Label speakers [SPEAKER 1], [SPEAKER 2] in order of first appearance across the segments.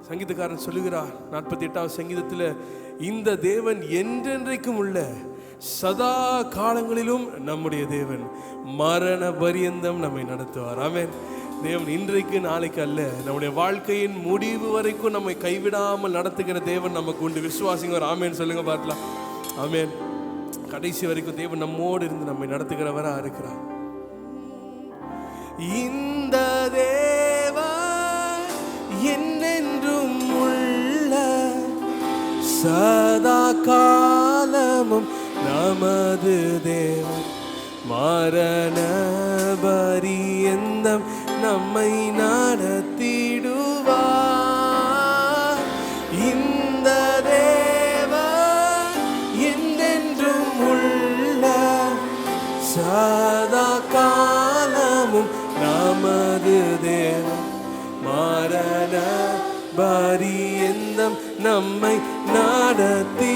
[SPEAKER 1] சங்கீதக்காரன் சொல்லுகிறார் 48வது சங்கீதத்தில், இந்த தேவன் என்றென்றைக்கும் உள்ள சதா காலங்களிலும் நம்முடைய தேவன், மரண பரியந்தம் நம்மை நடத்துவார். ஆமென். தேவன் இன்றைக்கு நாளைக்கு அல்ல, நம்முடைய வாழ்க்கையின் முடிவு வரைக்கும் நம்மை கைவிடாமல் நடத்துகிற தேவன் நமக்கு உண்டு. விசுவாசிங்க ஒரு ஆமேன் சொல்லுங்க பார்க்கலாம். ஆமேன். கடைசி வரைக்கும் தேவன் நம்மோடு இருந்து நம்மை நடத்துகிறவரா இருக்கிறார். இந்த தேவன் என்னென்றும் உள்ள சதா காலமும் நமது தேவன், மரண பரியந்தம் நம்மை நடத்திடுவார். இந்த தேவன் என்றென்றும் உள்ள சதா காலமும் நமது தேவன், மரண பரியந்தம் நம்மை நடத்திடுவார்.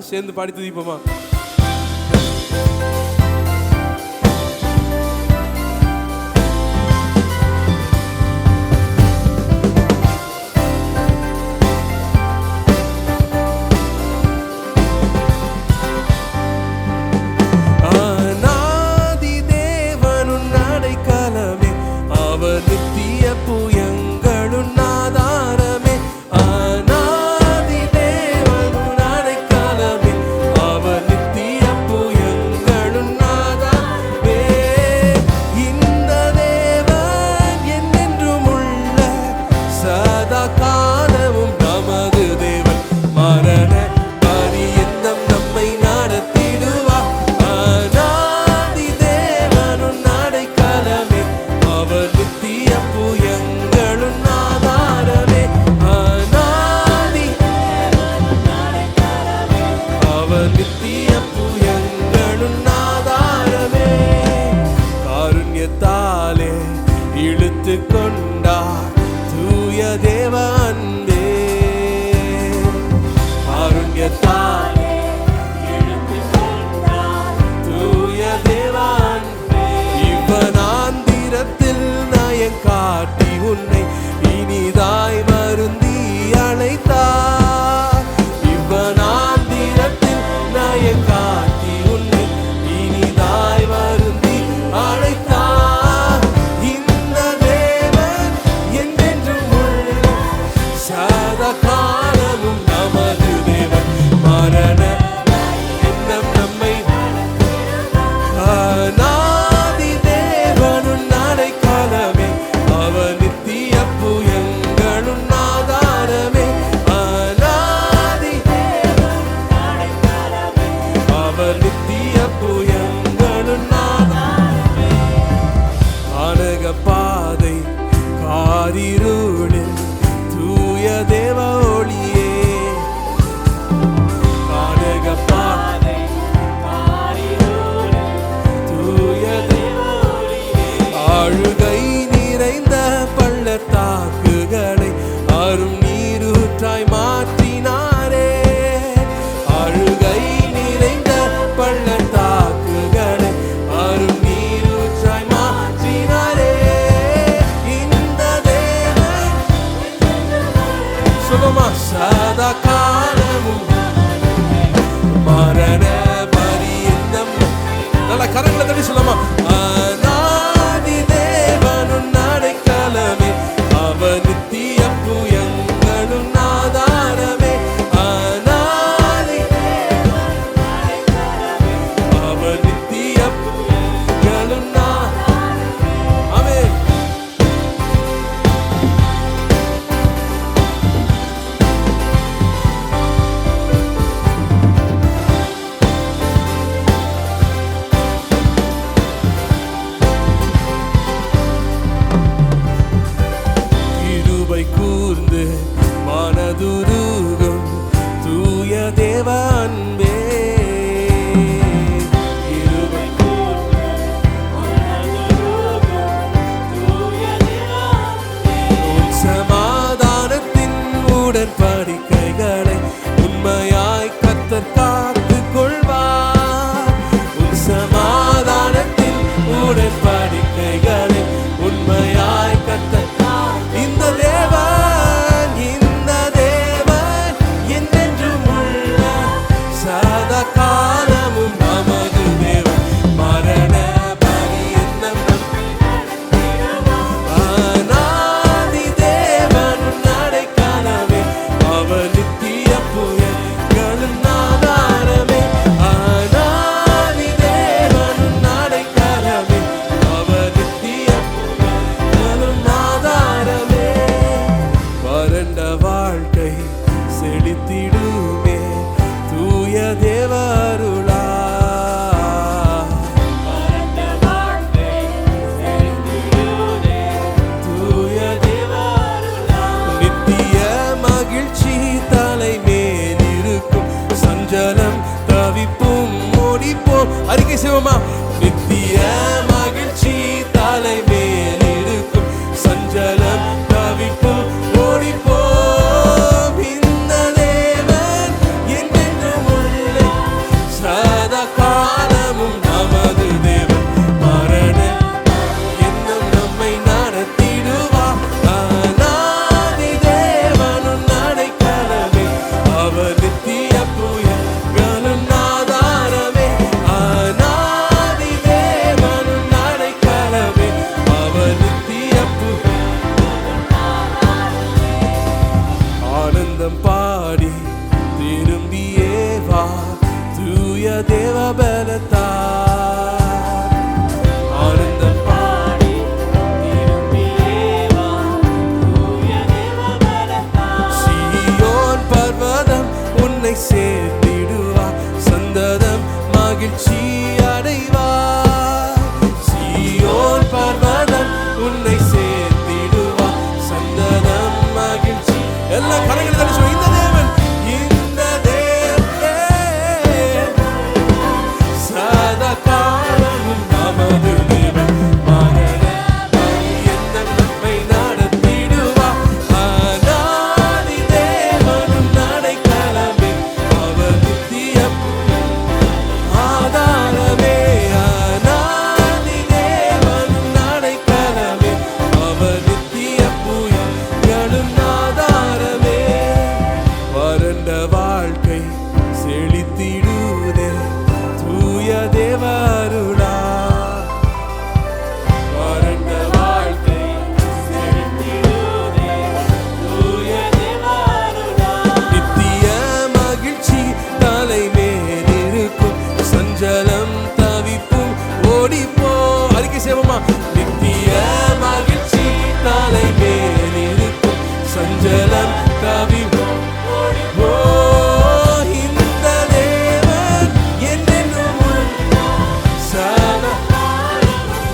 [SPEAKER 1] சேர்ந்து பாடி துதிப்போமா? இந்த தேவன் அறிக்கை செய்வோமா? நித்திய மகிழ்ச்சி தலை மேல் இருக்கும், சஞ்சலம் தவிப்பும் ஓடிப்போம். இந்த தேவன் என்றென்றும் உள்ள சதா காலமும் நமது தேவன். மரண இன்னும் நம்மை நடத்திடுவார். அநாதி தேவனும் அடைக்கலமே, அவர் நித்திய புயல்களும் ஆதாரமே. அநாதி தேவனும் அடைக்கலமே, அவர் நித்திய ஆனந்தம் பாடி திரும்பியே வா, தூய தேவ பலத்தார். ஆனந்தம் பாடி திரும்பியே வா, தூய தேவ பலத்தார். சீயோன் பர்வதம் உன்னை சேர்த்திடுவார், சந்ததம் மகிழ்ச்சி அடைவார். சீயோன் பர்வதம் உன்னை சேர்த்திடுவார், சந்ததம் மகிழ்ச்சி. எல்லா கரங்களை தட்டி சொல்லு, இந்த தேவன், இந்த தேவன் சதா காலமும் நமது தேவன். மரண பரியந்தம் நம்மை நடத்திடுவார். அநாதி தேவனும் அடைக்கலமே, அவர் நித்திய ஆதாரமே. அநாதி தேவனும் அடைக்கலமே, அவர் நித்திய புயல்களும் ஆதாரமே. வறண்ட வாழ்க்கை செழித்திடுதே, தூய தேவ அருளால். வறண்ட வாழ்க்கை செழித்திடுதே, தூய தேவ அருளால். நித்திய மகிழ்ச்சி தலை மேல் இருக்கும், சஞ்சலம் தவிப்பும் ஓடிப்போ. அறிக்கை செய்வோமா? நித்திய மகிழ்ச்சி தலை மேல் இருக்கும், சஞ்சலம் தவிப்பும் ஓடிப்போ. இந்த தேவன் என்றென்றும் உள்ள சதா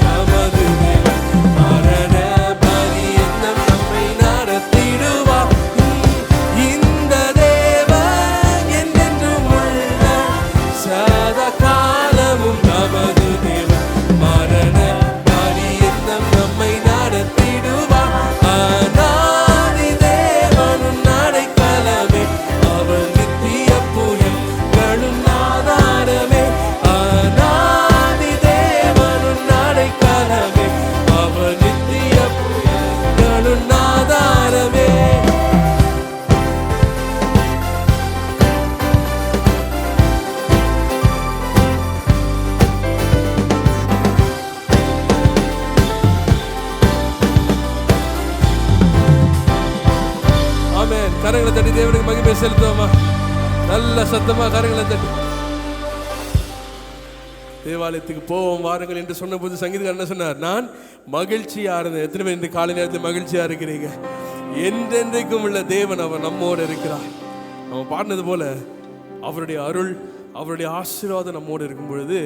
[SPEAKER 1] நமது தேவன். மரண பரியந்தம் நம்மை நடத்திடுவார். இந்த தேவன் என்றென்றும் உள்ள சதா காலமும் நமது தேவன். மரண பரியந்தம் நம்மை நடத்திடுவார். அநாதி தேவனும் அடைக்கலமே, அவர் நித்திய புயல்களும் ஆதாரமே. அநாதி தேவனும் அடைக்கலமே, அவர் நித்திய புயல்களும் ஆதாரமே. ஆமென். கரங்களை தட்டி தேவனுக்கு மகிமை செலுத்துவோமா? நல்ல சத்தமா கரங்களை தட்டி. தேவாலயத்துக்கு போவோம் வாருங்கள் என்று சொன்னபோது சங்கீதக்காரர் என்ன சொன்னார்? நான் மகிழ்ச்சியா இருந்தேன். எத்தனை பேர் இந்த காலை நேரத்தில் மகிழ்ச்சியா இருக்கிறீங்க? என்றென்றைக்கும் உள்ள தேவன் அவர் நம்மோடு இருக்கிறார். நம்ம பாடினது போல அவருடைய அருள், அவருடைய ஆசீர்வாதம் நம்மோடு இருக்கும் பொழுது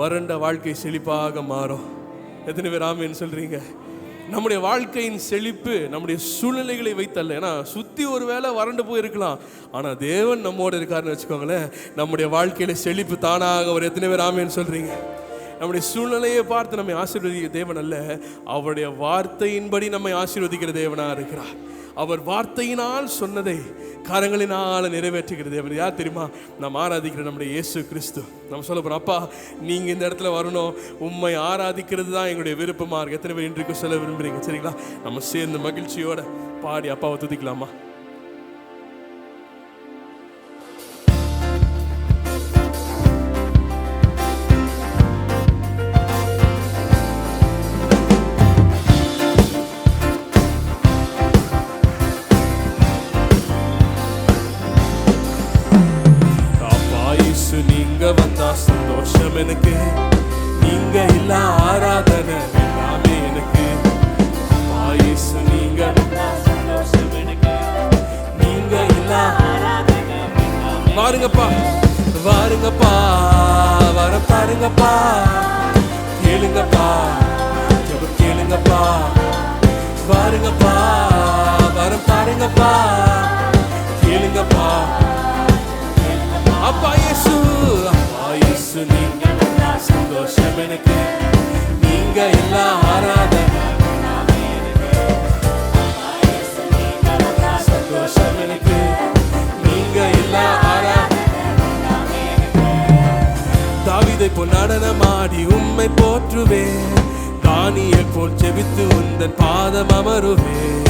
[SPEAKER 1] வறண்ட வாழ்க்கை செழிப்பாக மாறும். எத்தனை பேர் ஆமென்னு சொல்றீங்க? நம்முடைய வாழ்க்கையின் செழிப்பு நம்முடைய சூழ்நிலைகளை வைத்தல்ல. ஏன்னா சுத்தி ஒரு வேளை வறண்டு போயிருக்கலாம், ஆனா தேவன் நம்மோடு இருக்காருன்னு வச்சுக்கோங்களேன், நம்முடைய வாழ்க்கையில செழிப்பு தானாக ஒரு. எத்தனை பேர் ஆமென்னு சொல்றீங்க? நம்முடைய சூழ்நிலையை பார்த்து நம்மை ஆசீர்வதிக்கிற தேவன் அல்ல, அவருடைய வார்த்தையின்படி நம்மை ஆசீர்வதிக்கிற தேவனா இருக்கிறார். அவர் வார்த்தையினால் சொன்னதை கரங்களினால் நிறைவேற்றுகிற தேவன் யார் தெரியுமா? நாம் ஆராதிக்கிற நம்முடைய இயேசு கிறிஸ்து. நம்ம சொல்ல போறோம், அப்பா நீங்க இந்த இடத்துல வரணும், உம்மை ஆராதிக்கிறது தான் எங்களுடைய விருப்பமா இருக்கு. எத்தனை பேர் இன்றைக்கு சொல்ல விரும்புறீங்க? சரிங்களா? நம்ம சேர்ந்து மகிழ்ச்சியோட பாடி அப்பாவை துதிக்கலாமா? நீங்க வந்தா சந்தோஷம் எனக்கு, நீங்க இல்ல ஆராதனை எல்லாமே எனக்கு. ஆயேசு நீங்க வந்தா சந்தோஷம் எனக்கு, நீங்க இல்ல ஆராதனை எல்லாமே. வாருங்கப்பா வாருங்கப்பா, வரம் தாருங்கப்பா, கேளுங்கப்பா ஜெபம் கேளுங்கப்பா. வாருங்கப்பா வரம் தாருங்கப்பா, கேளுங்கப்பா. அப்பா இயேசு, அப்பா இயேசு நீங்க எனக்கு, நீங்க இல்லா ஆராதனை சந்தோஷம் எனக்கு, நீங்க இல்லா ஆராதனை. தாவீதை போல் நடனமாடி உம்மை போற்றுவேன், தானியேல் போல் ஜெபித்து உந்தன் பாதம் அமருவேன்.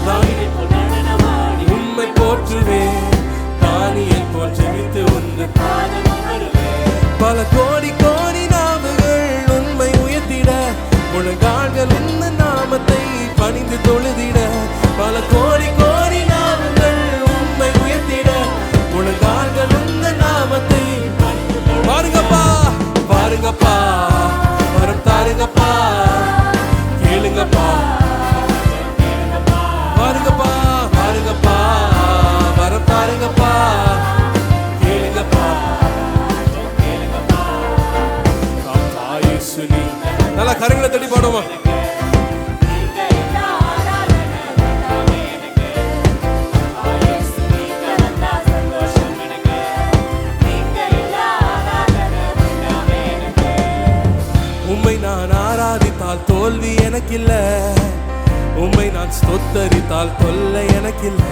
[SPEAKER 1] தாவீதை போல் நடனமாடி உம்மை போற்றுவேன், தானியேல் போல் ஜெபித்து உந்தன் பாதம் அமருவேன். பல கோடி கோடி நாவுகள் உண்மை உயர்த்திட, முழங்கால்கள் உந்த நாமத்தை பணிந்து தொழுதிட. பல கோடி கோடி நாவுகள் உண்மை உயர்த்திட, முழங்கால்கள் உந்த நாமத்தை. பாருங்கப்பா பாருங்கப்பா, வரம் தாருங்கப்பா, கேளுங்கப்பா. பாருங்கப்பா பாருங்கப்பா, வரம் தாருங்கப்பா, கேளுங்கப்பா. அப்பா இயேசு நீ நல்லா கரங்களை தட்டி பாடுமா. உம்மை நான் ஆராதித்தால் தோல்வி எனக்கில்ல, உம்மை நான் ஸ்தோத்தரித்தால் தொல்லை எனக்கில்ல.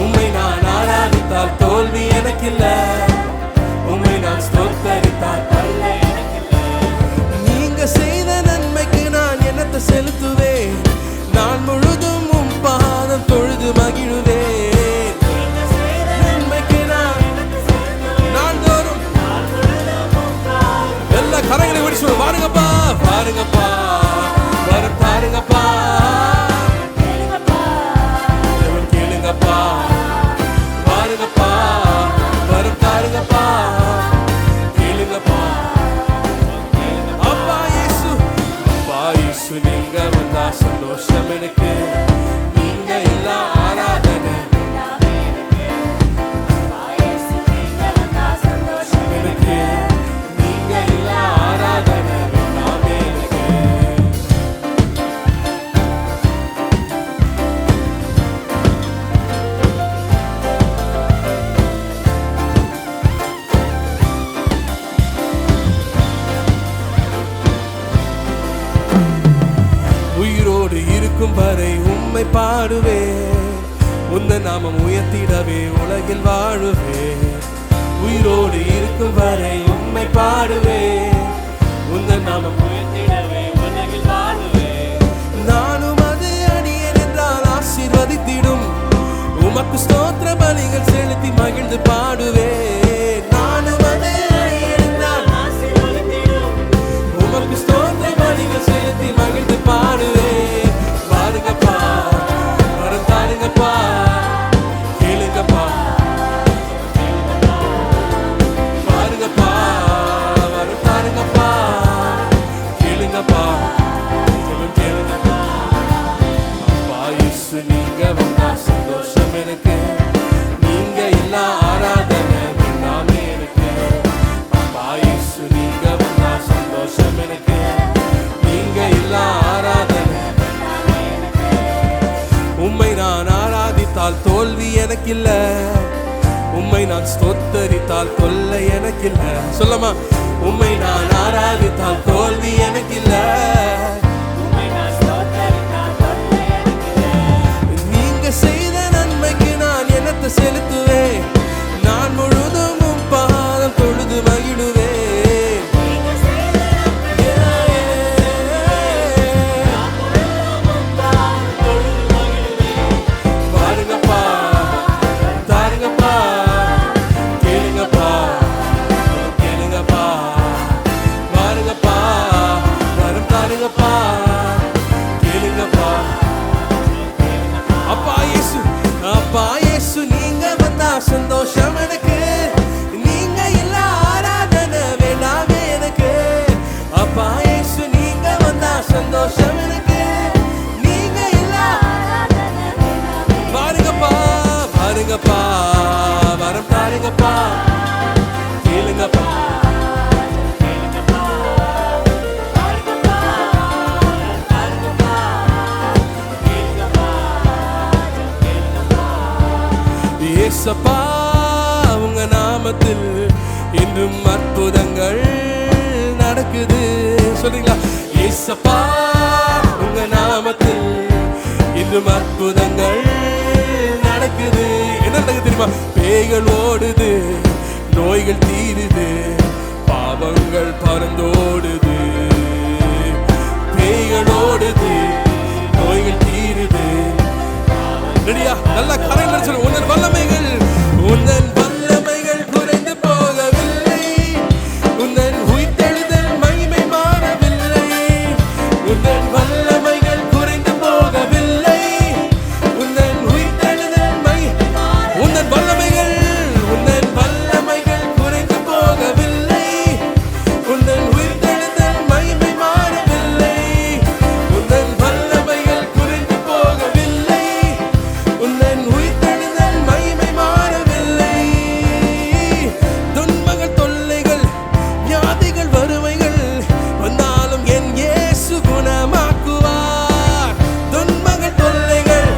[SPEAKER 1] உம்மை நான் ஆராதித்தால் தோல்வி எனக்கில்ல, உம்மை நான் ஸ்தோத்தரித்தால் தொல்லை எனக்கில்ல. நீங்க செய்த நன்மைக்கு நான் என்னத்தை செலுத்துவேன், நான் முழுதும் உம் பாதம் தொழுது மகிழுவேன். நன்மைக்கு நான் தோறும் எல்லா கரங்களை விடுச்சு பாருங்கப்பா பாருங்கப்பா, வரம் பாருங்கப்பா, கேளுங்கப்பா. பாருங்கப்பா வரம் பாருங்கப்பா, கேளுங்கப்பா. அப்பா இயேசு, அப்பா இயேசு நீங்க வந்தா சந்தோஷம் எனக்கு, நீங்க எல்லா ஆராதனை எனக்கு, நீங்க எல்லா ஆராதனை எல்லாமே எனக்கு. உயிரோடு இருக்கும் வரை உம்மை பாடுவேன், உந்த நாமம் உயர்த்திடவே உலகில் வாழுவேன். உயிரோடு இருக்கும் வரை உம்மை பாடுவேன், உந்த நாமம் உயர்த்திடவே உலகில் வாழுவேன். நானும் அது அடியேன் என்றால் ஆசீர்வதித்திடும், உமக்கு ஸ்தோத்திர பலிகள் செலுத்தி மகிழ்ந்து பாடுவேன். நானும் அது அடியேன் என்றால் ஆசீர்வதித்திடும், உமக்கு ஸ்தோத்திர பலிகள் செலுத்தி மகிழ்ந்து பாடுவேன். பாருங்கப்பா வரம் தாருங்கப்பா, கேளுங்கப்பா. பாருங்கப்பா வரம் தாருங்கப்பா, கேளுங்கப்பா, கேளுங்கப்பா. அப்பா இயேசு நீங்க வந்தா சந்தோஷம் எனக்கு, நீங்க இல்லா ஆராதனை எல்லாமே எனக்கு. அப்பா இயேசு நீங்க வந்தா சந்தோஷம் எனக்கு, நீங்க இல்லா ஆராதனை. உம்மை நான் ஆராதித்தால் தோல்வி எனக்கில்ல, உம்மை நான் ஸ்தோத்தரித்தால் தொல்லை எனக்கில்ல. சொல்லமா, உம்மை நான் ஆராதித்தால் தோல்வி எனக்கில்ல, நீங்க செய்த நன்மைக்கு நான் என்னத்தை செலுத்துவேன், நான் முழுதும் உம் பாதம் தொழுது மகிழுவேன். பாருங்கப்பா தாருங்கப்பா, கேளுங்கப்பா, கேளுங்கப்பா. பாருங்கப்பா வரம் தாருங்கப்பா, கேளுங்கப்பா. அப்பா இயேசு, அப்பா இயேசு நீங்க வந்தா சந்தோஷம் எனக்கு, நீங்க இல்ல ஆராதனை வேண்டாமே எனக்கு. அப்பா இயேசு நீங்க வந்தா சந்தோஷம் எனக்கு, நீங்க இல்ல ஆராதனை வேண்டாமே. பாருங்கப்பா பாருங்கப்பா, வரம் தாருங்கப்பா, கேளுங்கப்பா. இயேசப்பா உங்க நாமத்தில் இன்றும் அற்புதங்கள் நடக்குது. சொல்றீங்களா? ஏசப்பா உங்க நாமத்தில் இன்னும் அற்புதங்கள் நடக்குது. என்ன நடக்குது தெரியுமா? பேய்கள் ஓடுது, நோய்கள் தீருது, பாவங்கள் பறந்தோடுது. பேய்கள் ஓடுது, நோய்கள் தீருது. ரெடியா? நல்லா கரையில் சொல்லு. உன்னன் வல்லமைகள், உன்னன் வல்லமைகள் குறைந்து போகவில்லை. உன்னன் உயிர்த்தெழுதல் மகிமை மாறவில்லை. உன்னன் வல்லமைகள் குறைந்து போகவில்லை. உன்னன் உயிர்த்தெழுதல் உன்னன் வல்லமைகள், உன்னன் வல்லமைகள் குறைந்து போகவில்லை. உன்னன் உயிர்த்தெழுதல் மகிமை மாறவில்லை. உன்னன் வல்லமைகள் குறைந்து போகவில்லை. உன்னன் உயிர்த்தெழுதல் மகிமை மாறவில்லை. துன்பங்கள், தொல்லைகள், வியாதிகள், வறுமைகள் வந்தாலும் என் இயேசு குணமாக்குவார். துன்பங்கள், தொல்லைகள்,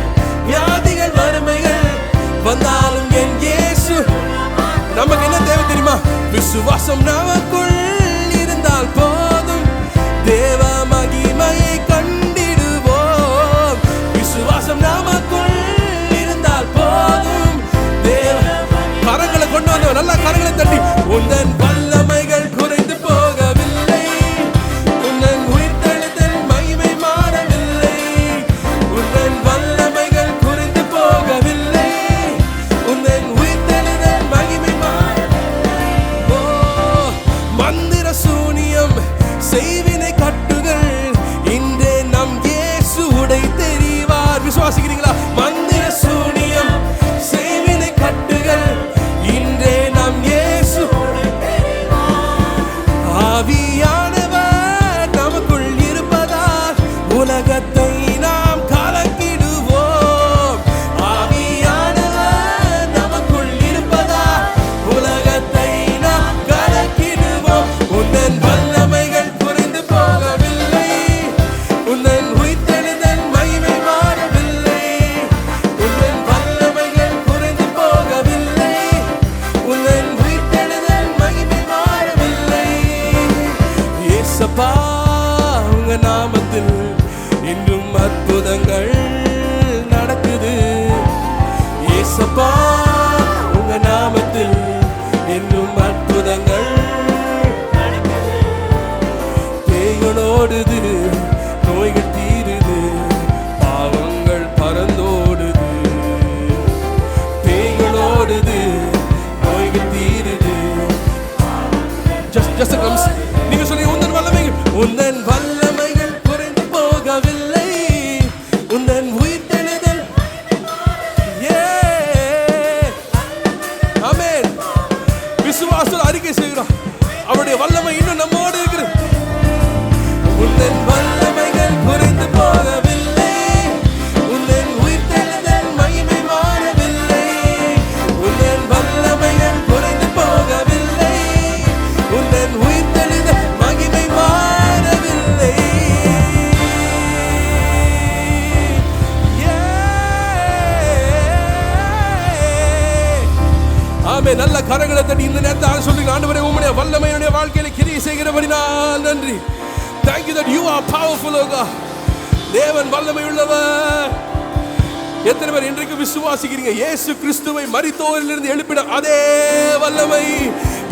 [SPEAKER 1] வியாதிகள், வறுமைகள் வந்தாலும் என் இயேசு. நமக்கு என்ன தேவை தெரியுமா? விசுவாசம் நமக்குள் இருந்தால் போதும், தேவ மகிமையை கண்டிடுவோம். விசுவாசம் நமக்குள் இருந்தால் போதும், தேவ. கரங்களை கொண்டு வந்தோம், நல்லா கரங்களை தட்டி. உந்தன் வல்லமைகள் குறைந்து போகவில்லை. உன்னன் உயிர்த்தெழுதல் மகிமை மாறவில்லை. உன்னன் வல்லமைகள் குறைந்து போகவில்லை. உன்னன் உயிர்த்தெழுதல் மகிமை மாறவில்லை. ஓ, மந்திர சூனியம், செய்வினை கட்டுகள் இன்றே நம் இயேசு உடை தெரிவார். விசுவாசிக்கிறீங்களா? மந்திர சூனியம், செய்வினை கட்டுகள் இன்றே நம் இயேசு உடை தெரிவார். ஆவியானவர் நமக்குள் இருப்பதால் உலகத்தை நாம் கலக்கிடுவோம். ஆவியானவர் நமக்குள் இருப்பதால் உலகத்தை நாம் கலக்கிடுவோம். உன்னன் வல்லமைகள் குறைந்து போகவில்லை. உன்னன் உயிர்த்தெழுதல் மகிமை மாறவில்லை. உன்னன் வல்லமைகள் குறைந்து போகவில்லை. உன்னன் உயிர்த்தெழுதல் மகிமை மாறவில்லை. ஏசப்பா உங்க நாமத்தில் இன்றும் அற்புதங்கள் நடக்குது. ஏசப்பா உங்க நாமத்தில் இன்னும் அற்புதங்கள் நடக்குது. பேய்கள் ஓடுது, நோய்கள் தீருது, பாவங்கள் பறந்தோடுது. பேய்கள் ஓடுது, நோய்கள் தீருது. Just a glimpse. நீங்க சொல்லுங்க, உந்தன் வல்லமைகள், உந்தன் வல்லமைகள் குறைந்து போகவில்லை. உந்தன் உயிர்த்தெழுதல். ஆமென். விசுவாசத்தில் அறிக்கை செய்கிறோம், அவருடைய வல்லமை இன்னும் நம்மோடு இருக்கிறது. உந்தன் வல்லமைகள் குறைந்து போகவில்லை. உந்தன் உயிர்த்தெழுதல் மகிமை மாறவில்லை. உந்தன் வல்லமைகள் குறைந்து போகவில்லை. உந்தன் உயிர்த்தெழுதல் மகிமை மாறவில்லை. ஆமென். நல்ல கரங்களை தட்டி இந்த நேரத்தில் சொல்லுங்க, ஆண்டவரே உம்முடைய வல்லமையுடைய வாழ்க்கையில கிரியை செய்கிறபடினால் நன்றி. Thank you that you are powerful, oh God. தேவன் வல்லமை உள்ளவர். எத்தனை பேர் இன்றைக்கு விசுவாசிக்கிறீங்க? இயேசு கிறிஸ்துவை மரித்தோரிலிருந்து எழுப்பின அதே வல்லமை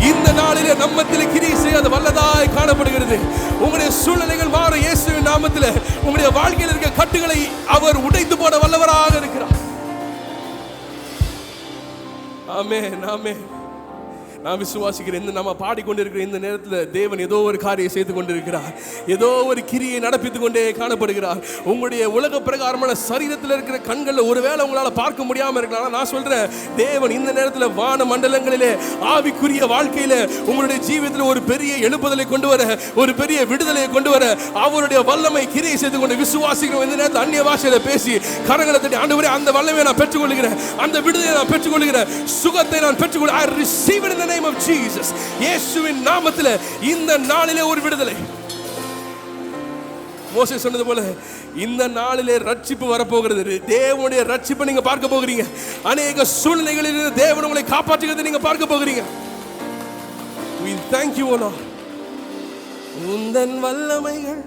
[SPEAKER 1] இந்த நாளிலே நம்மத்திலே கிரியை செய்யாத வல்லதாய் காணப்படுகிறது. உங்களுடைய சூழ்நிலைகள் மாற இயேசுவின் நாமத்திலே உங்களுடைய வாழ்க்கையில் இருக்க கட்டுகளை அவர் உடைத்து போட வல்லவராக இருக்கிறார். ஆமென், ஆமென். நான் விசுவாசிக்கிறேன். இந்த நம்ம பாடிக்கொண்டிருக்கிற இந்த நேரத்தில் தேவன் ஏதோ ஒரு காரியம் செய்து கொண்டிருக்கிறார். ஏதோ ஒரு கிரியை நடப்பித்துக் கொண்டே காணப்படுகிறார். உங்களுடைய உலக பிரகாரமான சரீரத்தில் இருக்கிற கண்களில் ஒருவேளை உங்களால் பார்க்க முடியாமல் இருக்கலாம். நான் சொல்றேன், தேவன் இந்த நேரத்தில் வான மண்டலங்களிலே ஆவிக்குரிய வாழ்க்கையில உங்களுடைய ஜீவிதத்தில் ஒரு பெரிய எழுப்புதலை கொண்டு வர, ஒரு பெரிய விடுதலையை கொண்டு வர அவருடைய வல்லமை கிரியை செய்து கொண்டு விசுவாசிக்கிறோம். இந்த நேரத்தில் அந்நிய பாஷையில பேசி கரங்களை தட்டி, ஆண்டவரே அந்த வல்லமையை நான் பெற்றுக்கொள்கிறேன், அந்த விடுதலையை நான் பெற்றுக்கொள்கிறேன், சுகத்தை நான் பெற்றுக்கொள்கிறேன். I receive it in the name of Jesus. இயேசுவின் நாமத்தில் இந்த நாளிலே ஒரு விடுதலை. மோசே சொன்னது போல இந்த நாளிலே ரட்சிப்பு வரப்போகிறது. தேவனுடைய ரட்சிப்பை நீங்க பார்க்க போகிறீங்க. அநேக சூழ்நிலைகளில் தேவன் உங்களை காப்பாற்றுகிறதை நீங்க பார்க்க போகிறீங்க. We thank you, O Lord. உந்தன் வல்லமைகள்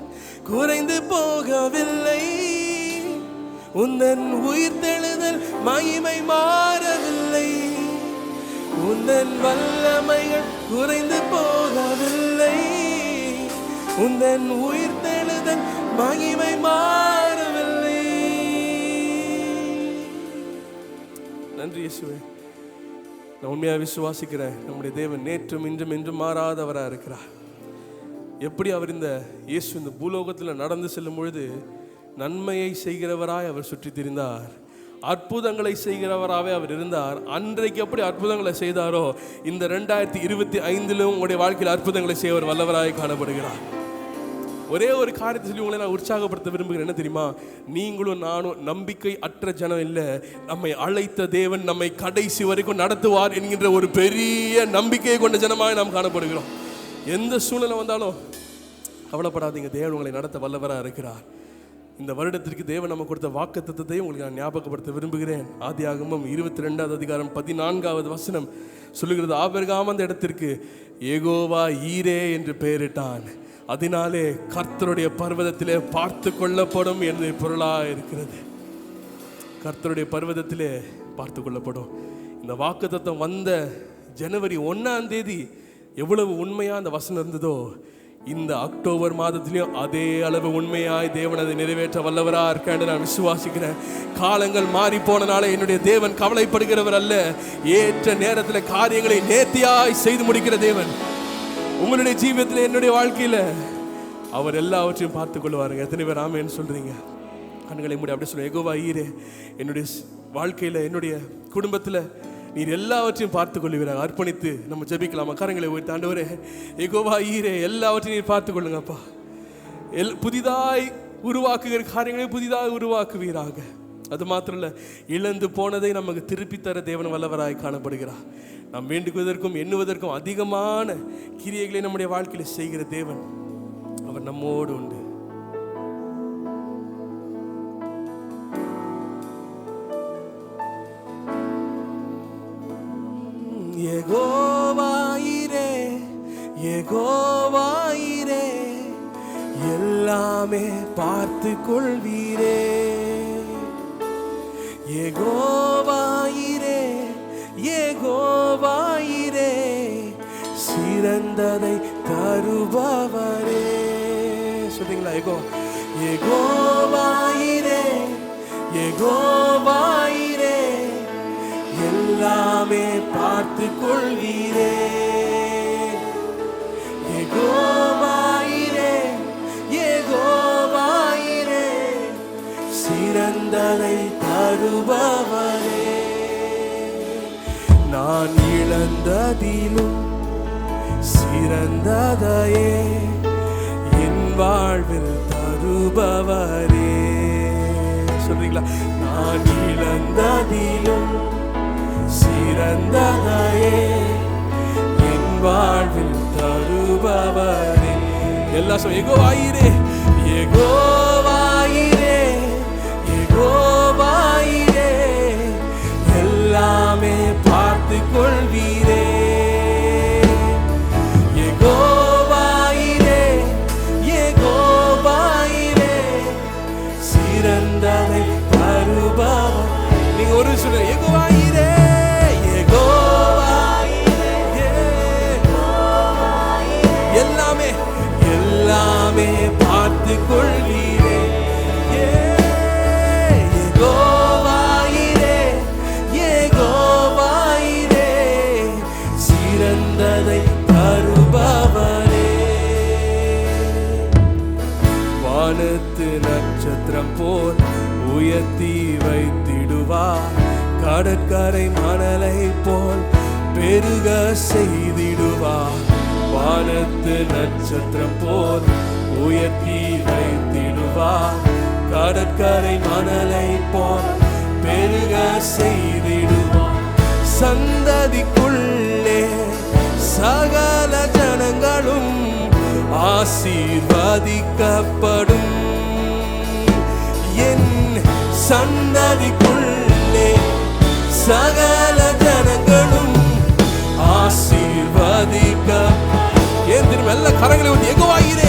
[SPEAKER 1] குறைந்து போகவில்லை, உந்தன் உயிர்த்தெழுதல் மகிமை மாறவில்லை. உந்தன் வல்லமைகள் குறைந்து போகவில்லை, உந்தன் உயிர்த்தெழுதல் மகிமை மாறவில்லை. நன்றி இயேசுவே. நான் உண்மையாக விசுவாசிக்கிறேன், நம்முடைய தேவன் நேற்றும் இன்றும் என்றும் மாறாதவராக இருக்கிறார். எப்படி அவர் இந்த இயேசு இந்த பூலோகத்தில் நடந்து செல்லும் பொழுது நன்மையை செய்கிறவராய் அவர் சுற்றி திரிந்தார், அற்புதங்களை செய்கிறவராகவே அவர் இருந்தார். அன்றைக்கு எப்படி அற்புதங்களை செய்தாரோ இந்த 2025 உங்களுடைய வாழ்க்கையில் அற்புதங்களை செய்வர் வல்லவராய் காணப்படுகிறார். ஒரே ஒரு காரியத்தை சொல்லி உங்களை நான் உற்சாகப்படுத்த விரும்புகிறேன். என்ன தெரியுமா? நீங்களும் நானும் நம்பிக்கை அற்ற ஜனம் இல்லை. நம்மை அழைத்த தேவன் நம்மை கடைசி வரைக்கும் நடத்துவார் என்கின்ற ஒரு பெரிய நம்பிக்கையை கொண்ட ஜனமாக நாம் காணப்படுகிறோம். எந்த சூழ்நிலை வந்தாலும் கவலைப்படாதீங்க, தேவன் உங்களை நடத்த வல்லவராக இருக்கிறார். இந்த வருடத்திற்கு தேவன் நம்ம கொடுத்த வாக்குத்தத்தத்தை உங்களுக்கு நான் ஞாபகப்படுத்த விரும்புகிறேன். ஆதியாகமம் 22வது அதிகாரம் 14வது வசனம் சொல்லுகிறது, ஆபிரகாம் அந்த இடத்திற்கு யெகோவா ஈரே என்று பெயரிட்டான், அதனாலே கர்த்தருடைய பர்வதத்திலே பார்த்து கொள்ளப்படும் என்று பொருளாக இருக்கிறது. கர்த்தருடைய பர்வதத்திலே பார்த்து கொள்ளப்படும். இந்த வாக்குத்தத்தம் வந்த ஜனவரி 1ஆம் தேதி எவ்வளவு உண்மையாக அந்த வசனம் இருந்ததோ, இந்த அக்டோபர் மாதத்திலையும் அதே அளவு உண்மையாய் தேவன் அதை நிறைவேற்ற வல்லவராக இருக்கான்னு நான் விசுவாசிக்கிறேன். காலங்கள் மாறி போனனால என்னுடைய தேவன் கவலைப்படுகிறவர் அல்ல, ஏற்ற நேரத்தில் காரியங்களை நேர்த்தியாய் செய்து முடிக்கிற தேவன். உங்களுடைய ஜீவியத்தில் என்னுடைய வாழ்க்கையில் அவர் எல்லாவற்றையும் பார்த்து கொள்வாருங்க. எத்தனை பேர் ஆமேன்னு சொல்றீங்க? கண்களை மூடி அப்படி சொல்லுங்க, யெகோவா ஈரே, என்னுடைய வாழ்க்கையில் என்னுடைய குடும்பத்தில் நீர் எல்லாவற்றையும் பார்த்து கொள்ளுவீராக. அர்ப்பணித்து நம்ம ஜெபிக்கலாமா? கரங்களை உயர்த்தி, ஆண்டவரே யெகோவா ஈரே, எல்லாவற்றையும் நீர் பார்த்து கொள்ளுங்கப்பா. புதிதாய் உருவாக்குகிற காரியங்களை புதிதாக உருவாக்குவீராக. அது மாத்திரம் இல்லை, இழந்து போனதை நமக்கு திருப்பி தர தேவன் வல்லவராய் காணப்படுகிறார். நாம் வேண்டுவதற்கும் எண்ணுவதற்கும் அதிகமான கிரியைகளை நம்முடைய வாழ்க்கையில் செய்கிற தேவன் அவர் நம்மோடு உண்டு. யெகோவா ஈரே, யெகோவா ஈரே, எல்லாமே பார்த்து கொள்வீரே. யெகோவா ஈரே, யெகோவா ஈரே, சிறந்ததை தருபவரே. சொல்றீங்களா? யெகோவா ஈரே, யெகோவா ஈரே, எல்லாமே பார்த்து கொள்வீரே. யெகோவா ஈரே, யெகோவா ஈரே, சிறந்ததை தருபவரே. நான் இழந்ததிலும் சிறந்ததையே என் வாழ்வில் தருபவரே. சொல்றீங்களா? நான் இழந்ததிலும் சிறந்ததையே என் வாழ்வில் தருபவரே. எல்லாம் சொல்ல, யெகோவா ஈரே, யெகோவா ஈரே, யெகோவா ஈரே, எல்லாமே பார்த்து கொள்வீரே. யெகோவா ஈரே, யெகோவா ஈரே, சிறந்ததை தருபவர். நீங்க ஒரு சொல்ல, யெகோவா ஈரே, யெகோவா ஈரே, எல்லாமே எல்லாமே பார்த்து கொள்வீரே. யெகோவா ஈரே, யெகோவா ஈரே, சிறந்ததை தருபவரே. வானத்து நட்சத்திரம் போல் உயர்த்தி வைத்திடுவார், கடற்கரை மணலை போல் பெருக செய்திடுவார். வானத்து நட்சத்திரம் போல் உயர்த்தி வைத்திடுவார், கடற்கரை மணலை போல் பெருக செய்திடுவார். சந்ததிக்குள்ளே சகல ஜனங்களும் ஆசீர்வதிக்கப்படும். என் சந்ததிக்குள்ளே சகல ஜனங்களும் ஆசீர்வதிக்க. ஏன் திரும்ப எல்லா கரங்களை யெகோவா ஈரே,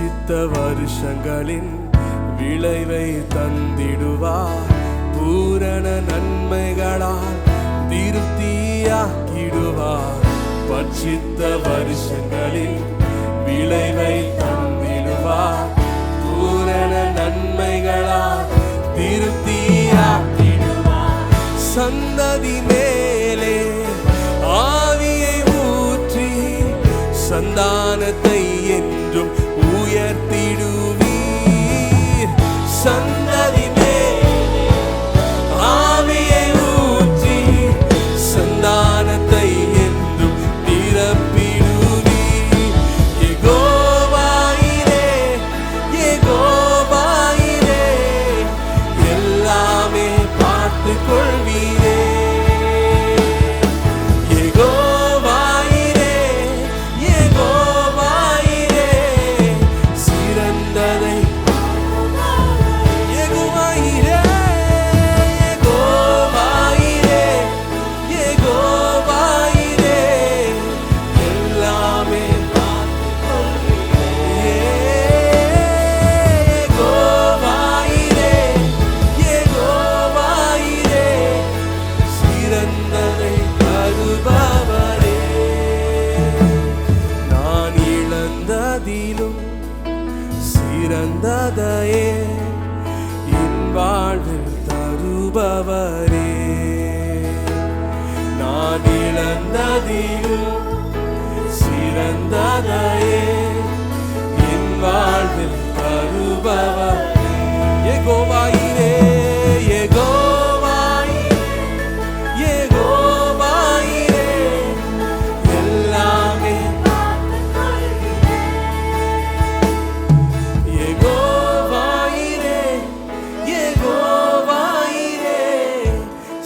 [SPEAKER 1] பட்சித்த வருஷங்களின் விளைவை தந்திடுவார். பூரண நன்மைகளால் திருப்தியாக்கிடுவார். பட்சித்த வருஷங்களின் விளைவை தந்திடுவார். பூரண நன்மைகளால் திருப்தியாக்கிடுவார். சந்ததி மேலே ஆவியை ஊற்றி சந்தானத்தை என்றும் உயர்த்திடுவீர். சந்ததி மேலே ஆவியை ஊற்றி சந்தானத்தை என்றும் நிரப்பிடுவீர். யெகோவாயிரே, யெகோவாயிரே, எல்லாமே பார்த்துக் கொள்வீரே. யெகோவாயிரே, யெகோவாயிரே, சிறந்ததை யெகோவாயிரே, யெகோவாயிரே, யெகோவாயிரே, எல்லாமே பார்த்துக் கொள்வீரே. யெகோவாயிரே, யெகோவாயிரே, சிறந்ததை தருபவரே. நான் இழந்ததிலும் சிறந்ததையே என் வாழ்வில் தருபவரே. நான் இழந்ததிலும் சிறந்ததையே என் வாழ்வில் தருபவரே. யெகோவாயிரே, யெகோவாயிரே, யெகோவாயிரே, எல்லாமே யெகோவாயிரே, யெகோவாயிரே,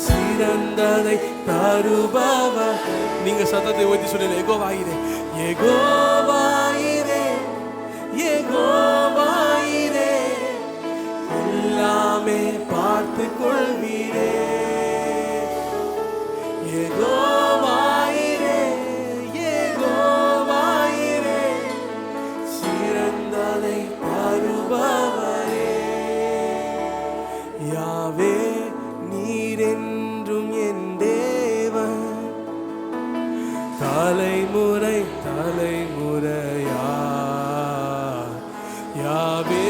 [SPEAKER 1] சிறந்ததை தருபவர். நீங்க சத்தத்தை உயர்த்தி சொல்லுங்க. யெகோவாயிரே, யெகோவாயிரே, யெகோவாயிரே, எல்லாமே பார்த்துக் கொள்வீரே. யெகோவாயிரே, யெகோவாயிரே, சிறந்ததை தருபவரே. யாவே நீரென்றும் என் தேவன், தலைமுறை தலைமுறையா. யாவே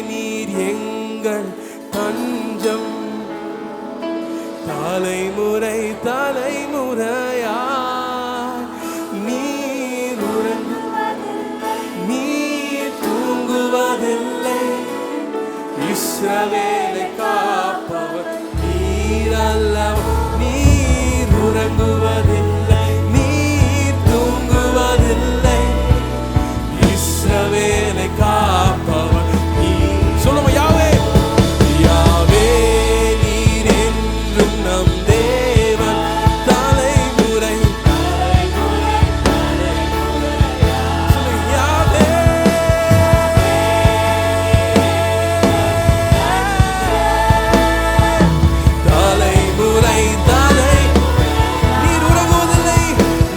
[SPEAKER 1] நீர் எங்கள் தஞ்சம், தலைமுறை தலைமுறையா. நீர் நீர் தூங்குவதில்லை, இஸ்ரவேலை காப்பவர் நீர் அல்லவா. நீர் உறங்குவதில்லை, நீர் தூங்குவதில்லை, இஸ்ரவேலை காப்பவர் நீர். சொல்லுங்க. யாவே, யாவே நீர் என்றும் நம் தேவன், தலைமுறை சொல்லுங்க. யாவே, தலைமுறை தலை நீர் உறங்குவதில்லை,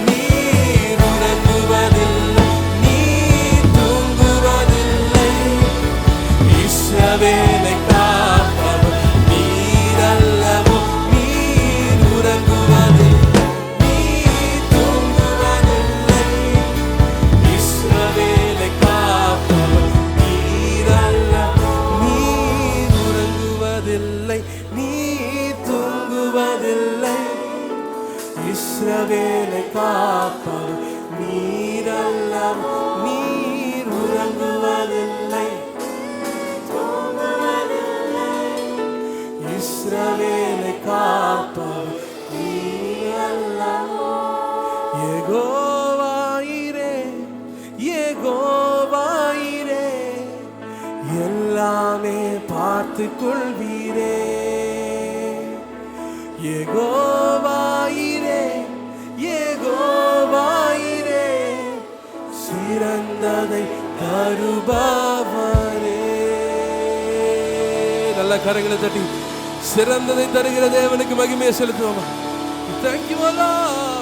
[SPEAKER 1] நீர் உறங்குவதில்லை, நீர் தூங்குவதில்லை, இஸ்ரவேலை காப்பவர் நீர் அல்லவோ. நீர் உறங்குவதில்லை, நீர் தூங்குவதில்லை, இஸ்ரவேலை காப்பவர் நீர் அல்லவோ. நீர் உறங்குவதில்லை, நீர் தூங்குவதில்லை, இஸ்ரவேலை காப்பவர் நீர் அல்லவோ. நீர் உறங்குவதில்லை, இஸ்ரவேலை காப்பவர் நீர் அல்லவோ. யெகோவாயிரே, யெகோவாயிரே, எல்லாமே பார்த்துக் கொள்வீரே. யெகோவாயிரே, யெகோவாயிரே, சிறந்ததை தருபவரே. நல்ல கரங்களை தட்டி சிறந்ததை தருகிற தேவனுக்கு மகிமையை செலுத்துவோம். Thank you, Allah.